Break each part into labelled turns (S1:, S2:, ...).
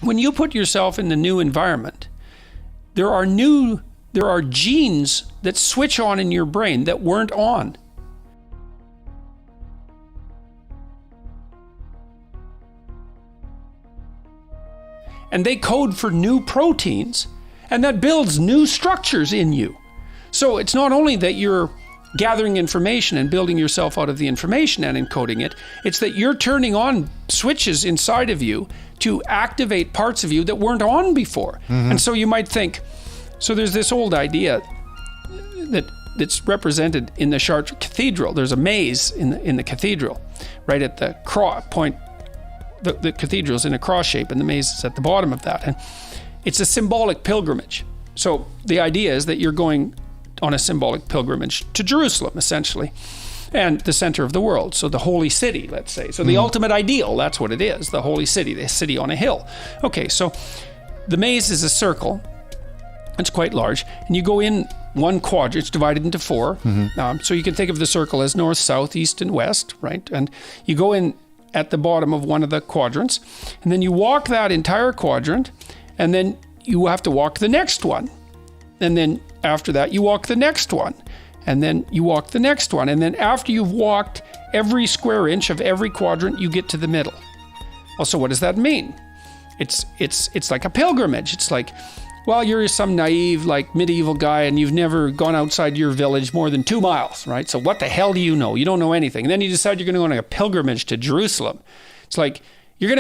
S1: when you put yourself in the new environment, there are genes that switch on in your brain that weren't on. And they code for new proteins, and that builds new structures in you. So it's not only that you're gathering information and building yourself out of the information and encoding it, it's that you're turning on switches inside of you to activate parts of you that weren't on before. And so you might think, so there's this old idea that's represented in the Chartres Cathedral. There's a maze in the cathedral, right at the point. The cathedral's in a cross shape, and the maze is at the bottom of that. And it's a symbolic pilgrimage. So the idea is that you're going on a symbolic pilgrimage to Jerusalem, essentially, and the center of the world. So the holy city, let's say. So the ultimate ideal, that's what it is, the holy city, the city on a hill. Okay, so the maze is a circle. It's quite large. And you go in one quadrant, it's divided into four. So you can think of the circle as north, south, east, and west, right? And you go in at the bottom of one of the quadrants, and then you walk that entire quadrant, and then you have to walk the next one. And then after that, you walk the next one, and then you walk the next one. And then after you've walked every square inch of every quadrant, you get to the middle. Well, so what does that mean? It's like a pilgrimage. It's like, well, you're some naive, like medieval guy, and you've never gone outside your village more than 2 miles, right? So what the hell do you know? You don't know anything. And then you decide you're going to go on a pilgrimage to Jerusalem. It's like, you're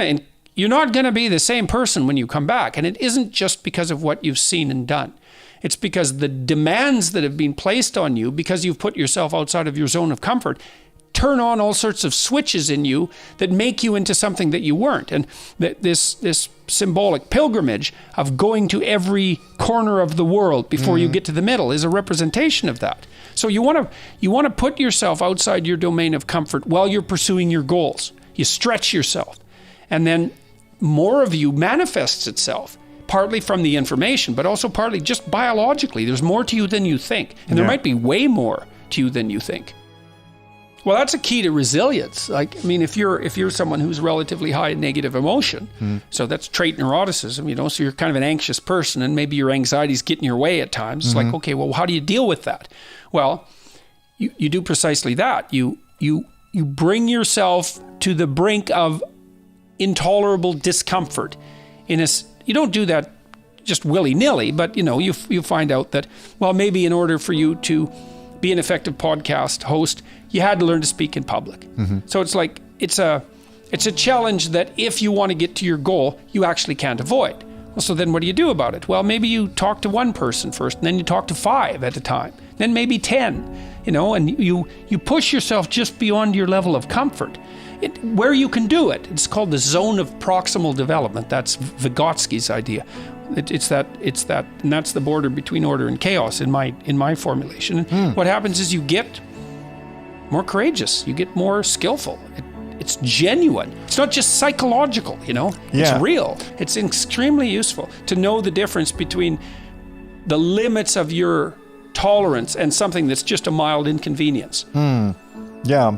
S1: not going to be the same person when you come back. And it isn't just because of what you've seen and done. It's because the demands that have been placed on you, because you've put yourself outside of your zone of comfort, turn on all sorts of switches in you that make you into something that you weren't. And this symbolic pilgrimage of going to every corner of the world before you get to the middle is a representation of that. So you want to put yourself outside your domain of comfort while you're pursuing your goals. You stretch yourself, and then more of you manifests itself, partly from the information, but also partly just biologically. There's more to you than you think, and there might be way more to you than you think. Well, that's a key to resilience. Like, I mean, if you're someone who's relatively high in negative emotion, so that's trait neuroticism, so you're kind of an anxious person, and maybe your anxiety's getting your way at times. It's like, okay, well, how do you deal with that? Well, you do precisely that. You bring yourself to the brink of intolerable discomfort. You don't do that just willy-nilly, but you find out that, well, maybe in order for you to be an effective podcast host, you had to learn to speak in public. So it's like, it's a challenge that if you want to get to your goal, you actually can't avoid. Well, so then what do you do about it? Well, maybe you talk to one person first, and then you talk to 5 at a time, then maybe 10, and you push yourself just beyond your level of comfort. Where you can do it, it's called the zone of proximal development. That's Vygotsky's idea. It's that, and that's the border between order and chaos in my formulation. And what happens is you get more courageous, you get more skillful. It's genuine. It's not just psychological, It's real. It's extremely useful to know the difference between the limits of your tolerance and something that's just a mild inconvenience.
S2: Yeah.